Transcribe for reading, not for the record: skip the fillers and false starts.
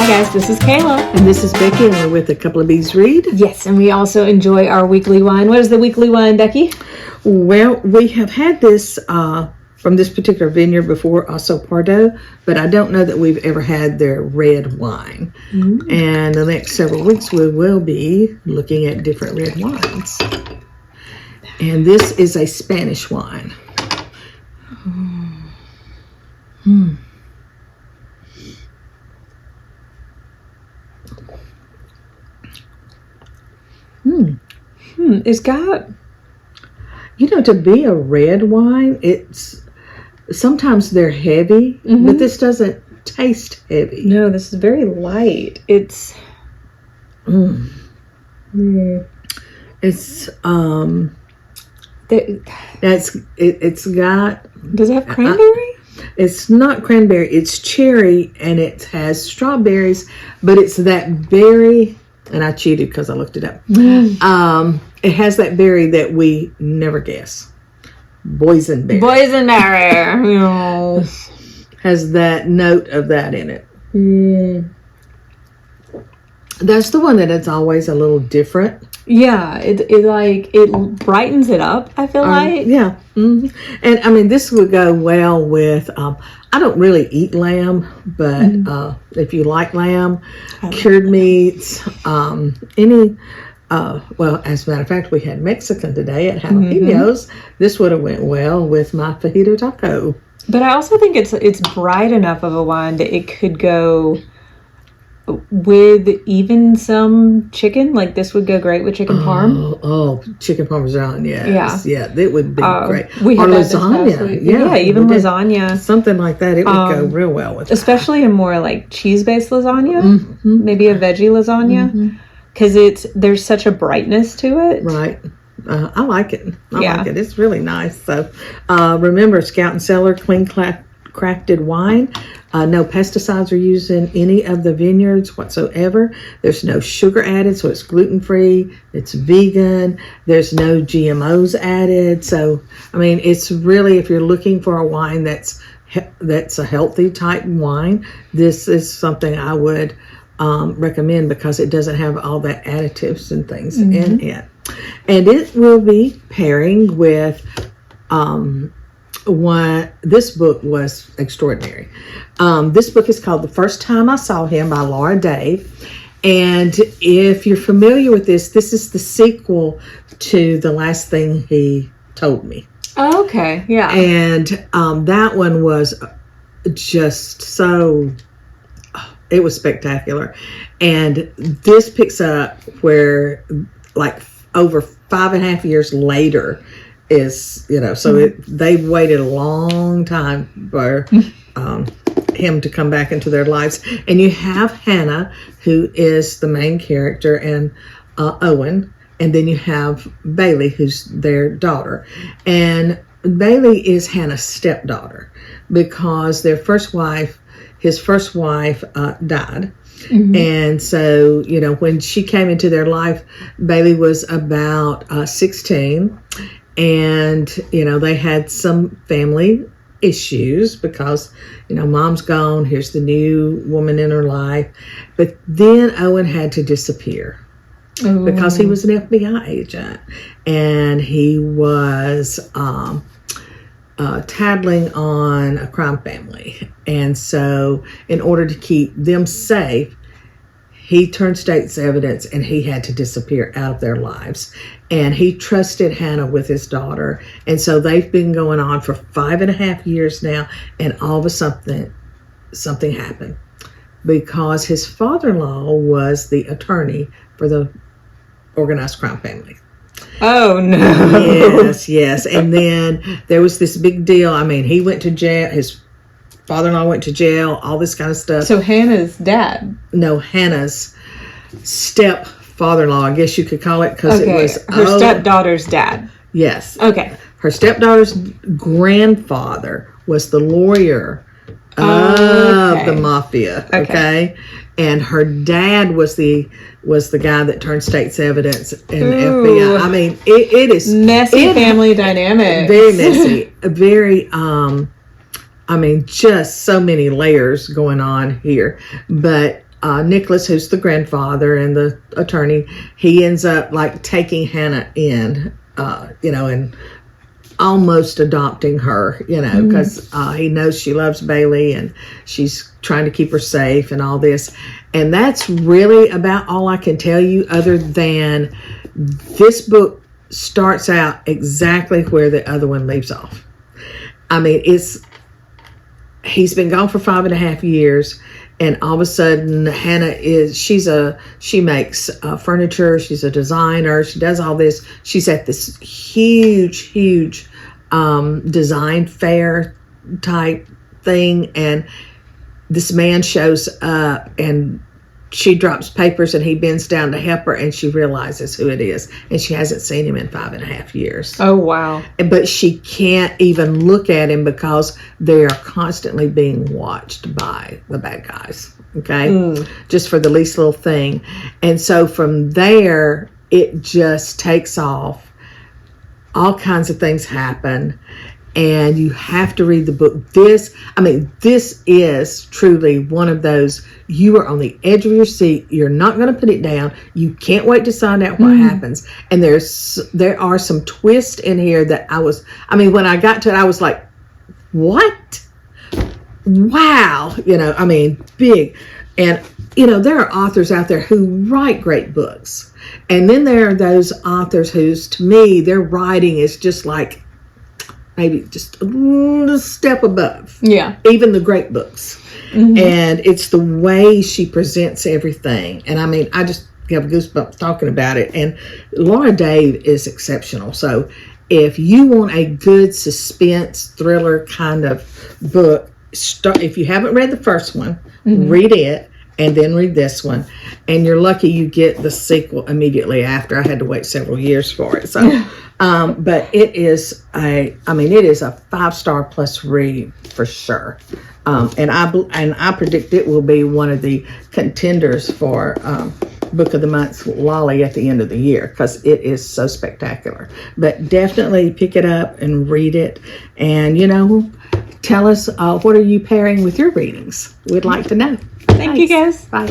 Hi guys, this is Kayla. And this is Becky, and we're with A Couple of Bees Read. Yes, and we also enjoy our weekly wine. What is the weekly wine, Becky? Well, we have had this from this particular vineyard before, also Pardo, but I don't know that we've ever had their red wine. Mm-hmm. And the next several weeks we will be looking at different red wines. And this is a Spanish wine. It's got, to be a red wine, sometimes they're heavy, but this doesn't taste heavy. No, this is very light. It's got. Does it have cranberry? It's not cranberry. It's cherry, and it has strawberries, but it's that berry. And I cheated because I looked it up. It has that berry that we never guess. Boysenberry. Boysenberry. Has that note of that in it. That's the one that it's always a little different. Yeah, it brightens it up, I feel like. Yeah. Mm-hmm. And I mean, this would go well with, I don't really eat lamb, but if you like lamb, cured meats, well, as a matter of fact, we had Mexican today at Jalapenos. This would have went well with my fajito taco. But I also think it's bright enough of a wine that it could go with even some chicken. Like this would go great with chicken parm. Oh, chicken parmesan, yes. Yeah, that would be great. Or lasagna. Yeah, even lasagna. Something like that. It would go real well with especially a more like cheese-based lasagna. Maybe a veggie lasagna. Because there's such a brightness to it. Right. I like it. I like it. It's really nice. So remember, Scout and Cellar clean crafted wine. No pesticides are used in any of the vineyards whatsoever. There's no sugar added, so it's gluten-free. It's vegan. There's no GMOs added. So, I mean, it's really, if you're looking for a wine that's a healthy type wine, this is something I would recommend because it doesn't have all that additives and things in it. And it will be pairing with this book was extraordinary. This book is called The First Time I Saw Him by Laura Dave. And if you're familiar with this is the sequel to The Last Thing He Told Me. Oh, okay. Yeah. And that one was just so, it was spectacular. And this picks up where like over 5.5 years later is, so they've waited a long time for him to come back into their lives. And you have Hannah, who is the main character, and Owen, and then you have Bailey, who's their daughter. And Bailey is Hannah's stepdaughter because his first wife died. And so, when she came into their life, Bailey was about 16. And, they had some family issues because, mom's gone. Here's the new woman in her life. But then Owen had to disappear because he was an FBI agent. And he was tattling on a crime family. And so in order to keep them safe, he turned state's evidence and he had to disappear out of their lives. And he trusted Hannah with his daughter. And so they've been going on for 5.5 years now. And all of a sudden, something happened because his father-in-law was the attorney for the organized crime family. Oh, no. Yes. And then there was this big deal. I mean, he went to jail. His father-in-law went to jail, all this kind of stuff. So Hannah's dad? No, Hannah's stepfather-in-law, I guess you could call it, because it was her stepdaughter's dad. Yes. Okay. Her stepdaughter's grandfather was the lawyer of the mafia. Okay. And her dad was the guy that turned state's evidence in the FBI. I mean, it is messy family dynamics. Very messy. Very I mean, just so many layers going on here. But Nicholas, who's the grandfather and the attorney, he ends up like taking Hannah in, and almost adopting her, because he knows she loves Bailey and she's trying to keep her safe and all this. And that's really about all I can tell you, other than this book starts out exactly where the other one leaves off. I mean, he's been gone for 5.5 years, and all of a sudden Hannah she makes furniture, she's a designer, she does all this. She's at this huge design fair type thing, and this man shows up, and she drops papers, and he bends down to help her, and she realizes who it is, and she hasn't seen him in 5.5 years. Oh, wow. But she can't even look at him because they are constantly being watched by the bad guys, okay? Just for the least little thing. And so from there, it just takes off. All kinds of things happen, and you have to read the book. This is truly one of those, you are on the edge of your seat. You're not going to put it down. You can't wait to find out what happens. And there are some twists in here that when I got to it, I was like, what? Wow. Big. And, there are authors out there who write great books. And then there are those authors whose, to me, their writing is just like, maybe just a step above. Yeah. Even the great books. And it's the way she presents everything. And I just have goosebumps talking about it. And Laura Dave is exceptional. So if you want a good suspense thriller kind of book, if you haven't read the first one, read it. And then read this one, and you're lucky you get the sequel immediately after. I had to wait several years for it. So, but it is a 5-star plus read for sure. And I predict it will be one of the contenders for Book of the Month Lolly at the end of the year, because it is so spectacular. But definitely pick it up and read it, and tell us what are you pairing with your readings. We'd like to know. Thank you, guys. Bye. Bye.